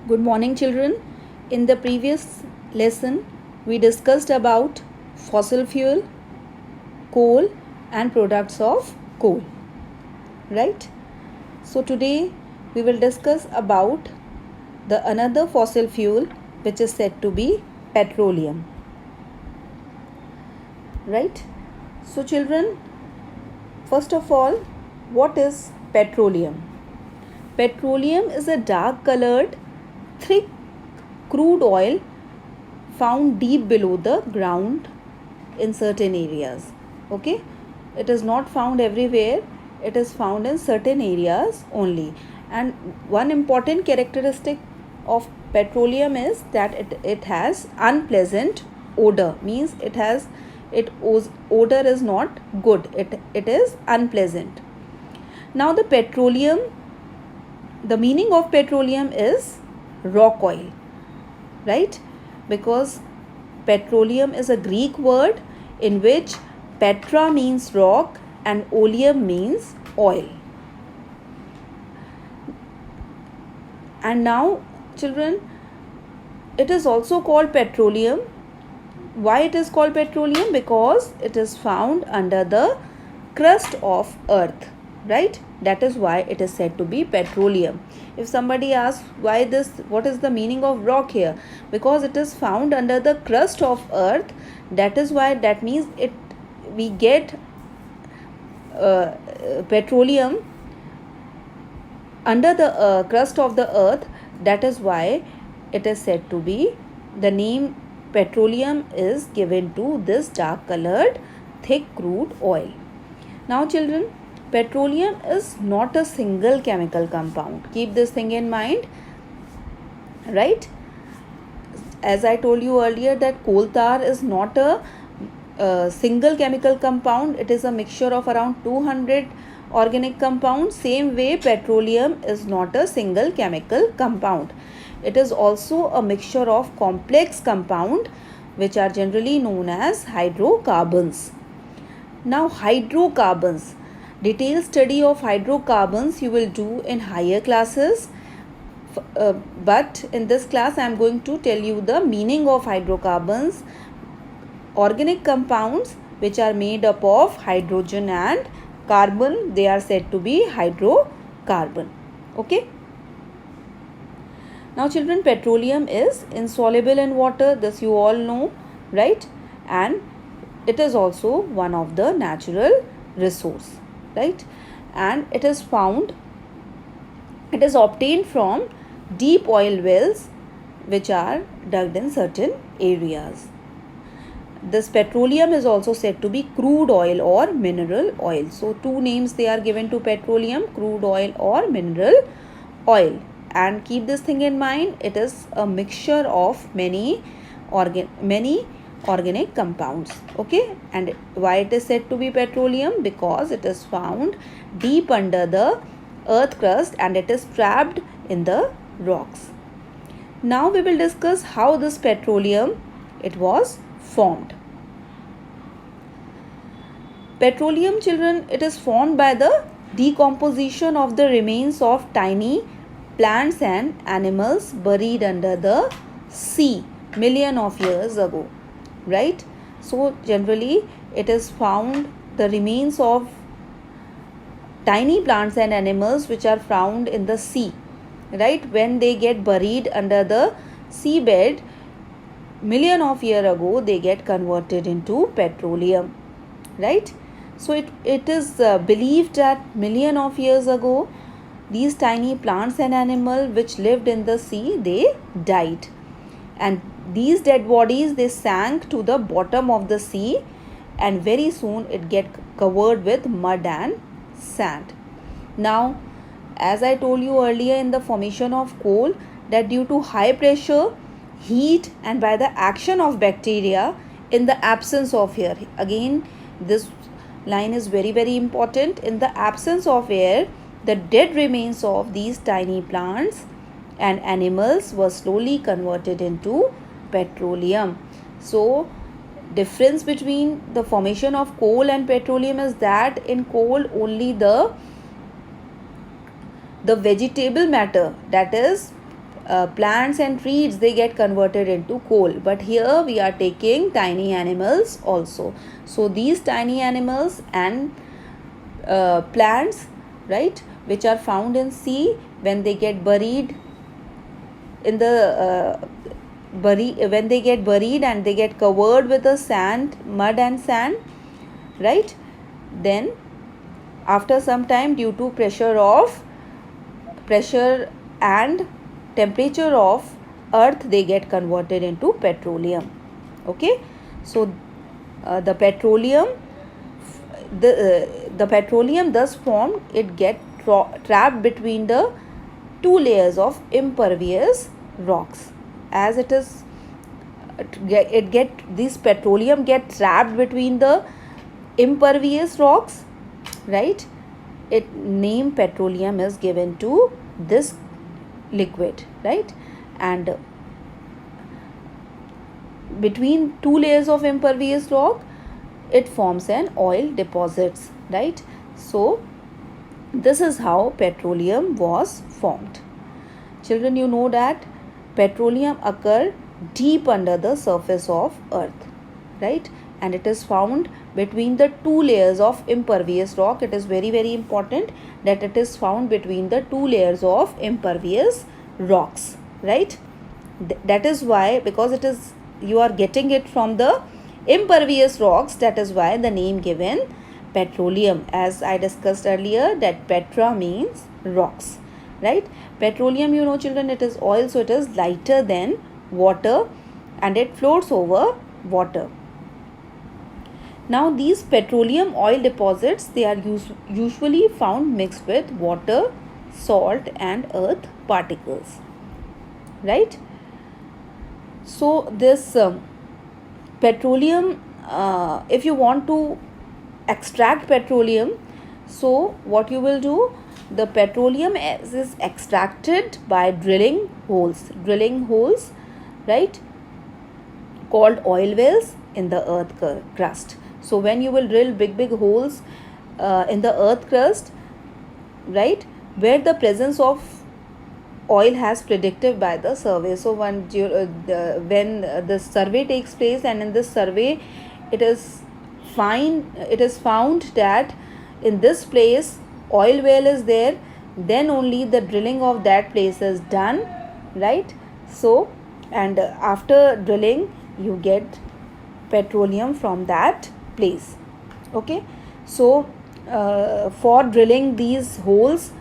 Good morning, children. In the previous lesson, we discussed about fossil fuel, coal, and products of coal. Right? So today we will discuss about the another fossil fuel which is said to be petroleum. Right? So children, first of all, what is petroleum? Petroleum is a dark colored, thick crude oil found deep below the ground in certain areas. Okay, it is not found everywhere, it is found in certain areas only. And one important characteristic of petroleum is that it has unpleasant odor, means odor is not good, it is unpleasant. Now the meaning of petroleum is rock oil, right? Because petroleum is a Greek word in which petra means rock and oleum means oil. And now, children, it is also called petroleum. Why it is called petroleum? Because it is found under the crust of earth, right? That is why it is said to be petroleum. If somebody asks what is the meaning of rock here? Because it is found under the crust of earth, that is why, that means we get petroleum under the crust of the earth. That is why it is said to be, the name petroleum is given to this dark colored thick crude oil. Now children, petroleum is not a single chemical compound. Keep this thing in mind, right? As I told you earlier that coal tar is not a single chemical compound. It is a mixture of around 200 organic compounds. Same way petroleum is not a single chemical compound. It is also a mixture of complex compound which are generally known as hydrocarbons. Now hydrocarbons, detailed study of hydrocarbons you will do in higher classes, but in this class I am going to tell you the meaning of hydrocarbons. Organic compounds which are made up of hydrogen and carbon, they are said to be hydrocarbon. Okay. Now children, petroleum is insoluble in water, this you all know, right? And it is also one of the natural resource, right? And it is obtained from deep oil wells which are dug in certain areas. This petroleum is also said to be crude oil or mineral oil. So two names they are given to petroleum, crude oil or mineral oil. And keep this thing in mind, it is a mixture of many organic compounds. Okay, and why it is said to be petroleum? Because it is found deep under the earth crust and it is trapped in the rocks. Now we will discuss how this petroleum it was formed. Petroleum, children, it is formed by the decomposition of the remains of tiny plants and animals buried under the sea million of years ago, right? So generally it is found the remains of tiny plants and animals which are found in the sea, right? When they get buried under the seabed million of years ago, they get converted into petroleum, right? So it is believed that million of years ago, these tiny plants and animals which lived in the sea, they died. And these dead bodies, they sank to the bottom of the sea, and very soon it get covered with mud and sand. Now, as I told you earlier in the formation of coal, that due to high pressure, heat and by the action of bacteria in the absence of air, again this line is very important, in the absence of air, the dead remains of these tiny plants and animals were slowly converted into petroleum. So difference between the formation of coal and petroleum is that in coal only the vegetable matter, that is plants and trees, they get converted into coal, but here we are taking tiny animals also. So these tiny animals and plants, right, which are found in sea, when they get buried in the when they get buried and they get covered with the sand, mud and sand, right, then after some time, due to pressure and temperature of earth, they get converted into petroleum. Okay, so the petroleum thus formed, it get trapped between the two layers of impervious rocks. As it is this petroleum get trapped between the impervious rocks, right, it name petroleum is given to this liquid, right, and between two layers of impervious rock, it forms an oil deposits, right. So this is how petroleum was formed. Children, you know that petroleum occur deep under the surface of earth, right, and it is found between the two layers of impervious rock. It is very important that it is found between the two layers of impervious rocks, right. That is why, because it is, you are getting it from the impervious rocks, that is why the name given petroleum. As I discussed earlier, that petra means rocks, right. Petroleum, you know children, it is oil, so it is lighter than water and it floats over water. Now these petroleum oil deposits, they are usually found mixed with water, salt and earth particles, right. So this petroleum, if you want to extract petroleum, so what you will do, the petroleum is extracted by drilling holes, right, called oil wells in the earth crust. So when you will drill big holes in the earth crust, right, where the presence of oil has predicted by the survey. So when the survey takes place, and in this survey it is found that in this place oil well is there, then only the drilling of that place is done, right. So and after drilling you get petroleum from that place. Okay, so for drilling these holes,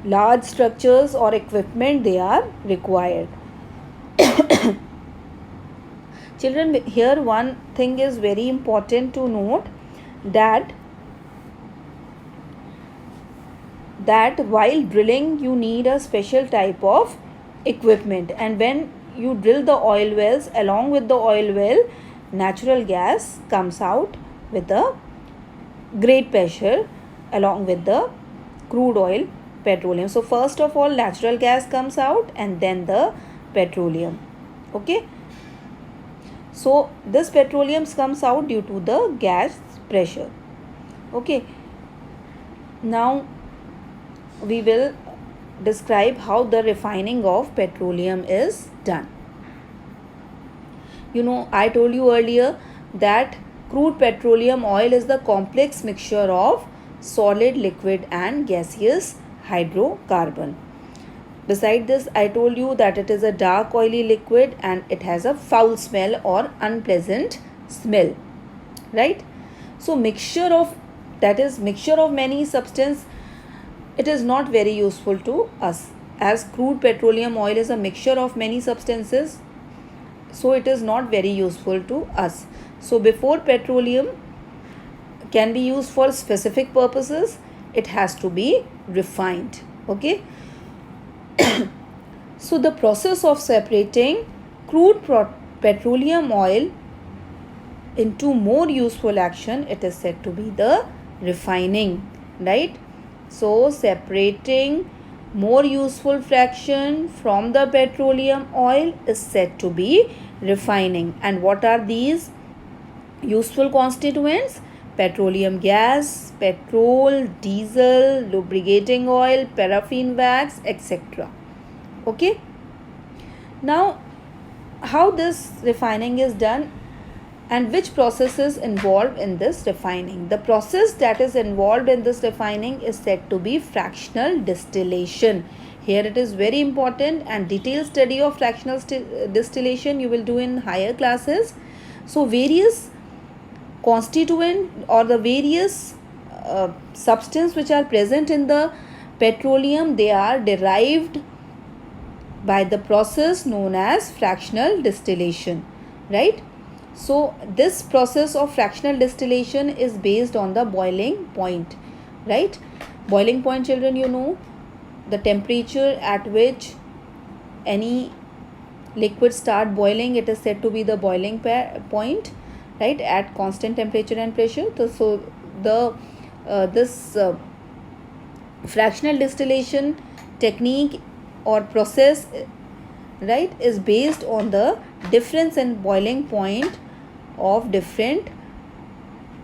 large structures or equipment, they are required. Children, here one thing is very important to note, that while drilling you need a special type of equipment, and when you drill the oil wells, along with the oil well, natural gas comes out with a great pressure along with the crude oil, petroleum. So first of all natural gas comes out and then the petroleum. Okay, so this petroleum comes out due to the gas pressure. Okay, now we will describe how the refining of petroleum is done. You know, I told you earlier that crude petroleum oil is the complex mixture of solid, liquid and gaseous hydrocarbon. Beside this, I told you that it is a dark oily liquid and it has a foul smell or unpleasant smell, right. So mixture of many substance, it is not very useful to us, as crude petroleum oil is a mixture of many substances, so it is not very useful to us. So before petroleum can be used for specific purposes, it has to be refined. Okay, so the process of separating crude petroleum oil into more useful action, it is said to be the refining, right. So separating more useful fraction from the petroleum oil is said to be refining. And what are these useful constituents? Petroleum gas, petrol, diesel, lubricating oil, paraffin wax, etc. Okay. Now, how this refining is done and which process is involved in this refining? The process that is involved in this refining is said to be fractional distillation. Here it is very important, and detailed study of fractional distillation you will do in higher classes. So various constituent or the various substance which are present in the petroleum, they are derived by the process known as fractional distillation, right? So this process of fractional distillation is based on the boiling point, right? Boiling point, children, you know, the temperature at which any liquid start boiling, it is said to be the boiling point, right, at constant temperature and pressure. So the this fractional distillation technique or process, right, is based on the difference in boiling point of different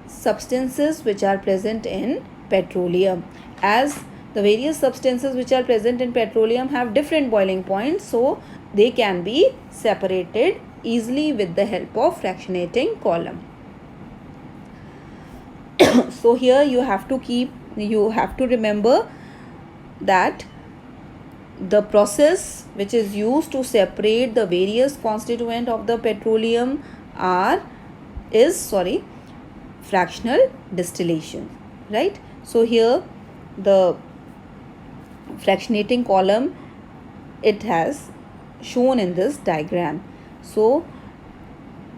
substances which are present in petroleum. As the various substances which are present in petroleum have different boiling points, so they can be separated easily with the help of fractionating column. So here you have to remember that the process which is used to separate the various constituent of the petroleum is fractional distillation, right? So here the fractionating column, it has shown in this diagram. So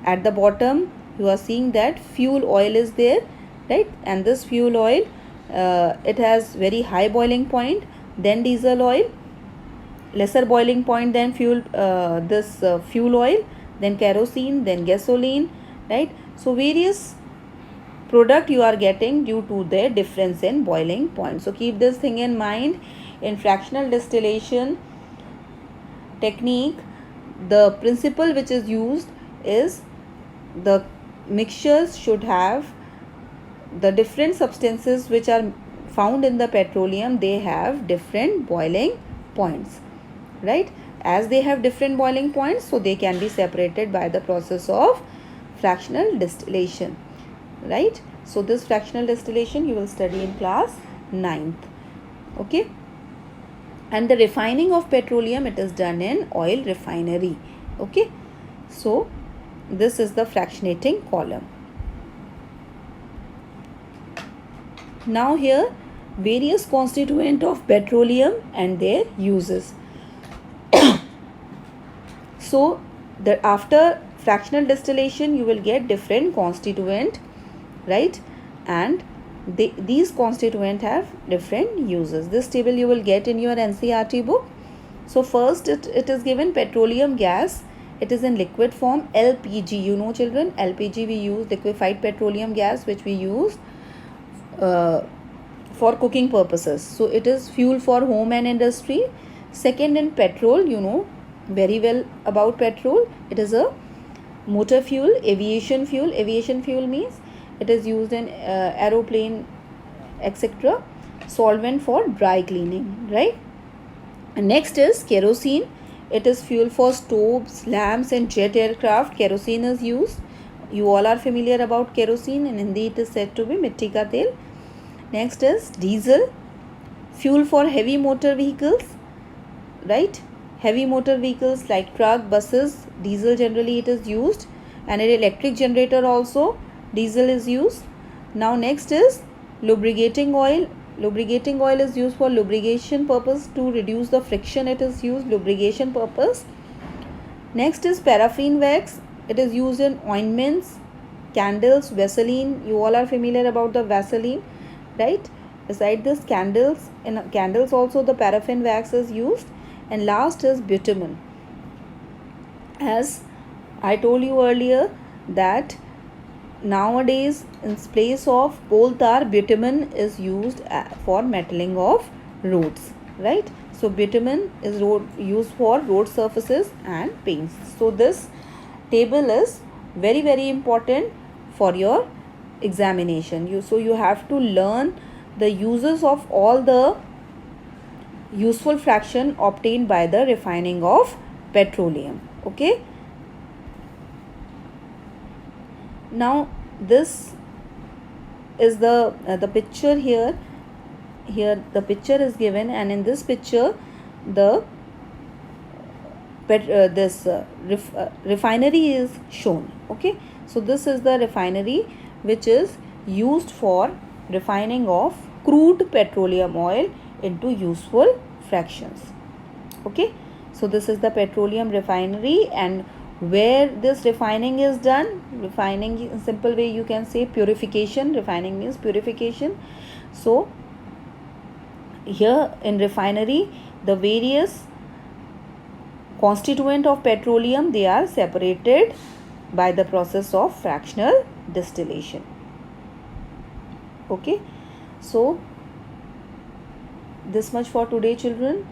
at the bottom you are seeing that fuel oil is there, right? And this fuel oil, it has very high boiling point, then diesel oil, lesser boiling point than fuel oil, then kerosene, then gasoline, right? So various product you are getting due to their difference in boiling point. So keep this thing in mind. In fractional distillation technique, the principle which is used is the mixtures should have the different substances which are found in the petroleum, they have different boiling points, right? As they have different boiling points, so they can be separated by the process of fractional distillation, right? So this fractional distillation you will study in class 9th. Okay. And the refining of petroleum, it is done in oil refinery. Okay. So this is the fractionating column. Now here various constituent of petroleum and their uses. So that after fractional distillation you will get different constituent, right? And these constituent have different uses. This table you will get in your NCERT book. So first it is given petroleum gas. It is in liquid form, LPG. You know, children, LPG we use, liquefied petroleum gas, which we use for cooking purposes. So it is fuel for home and industry. Second, in petrol, you know very well about petrol. It is a motor fuel, aviation fuel. Aviation fuel means it is used in aeroplane, etc. Solvent for dry cleaning, right? And next is kerosene. It is fuel for stoves, lamps and jet aircraft. Kerosene is used. You all are familiar about kerosene. In Hindi it is said to be mitti ka tel. Next is diesel, fuel for heavy motor vehicles, right? Heavy motor vehicles like truck, buses, diesel generally it is used, and an electric generator also diesel is used. Now next is lubricating oil. Lubricating oil is used for lubrication purpose, to reduce the friction it is used, lubrication purpose. Next is paraffin wax. It is used in ointments, candles, Vaseline. You all are familiar about the Vaseline, right? Beside this, candles, in candles also the paraffin wax is used. And last is bitumen. As I told you earlier that nowadays in place of coal tar, bitumen is used for metaling of roads, right? So bitumen is used for road surfaces and paints. So this table is very, very important for your examination. So you have to learn the uses of all the useful fraction obtained by the refining of petroleum. Okay. Now this is the picture here. Here the picture is given, and in this picture the refinery is shown. Okay, so this is the refinery which is used for refining of crude petroleum oil into useful fractions. Okay, so this is the petroleum refinery, and where this refining is done, refining in simple way you can say purification. Refining means purification. So here in refinery, the various constituent of petroleum, they are separated by the process of fractional distillation. Okay, so this much for today, children.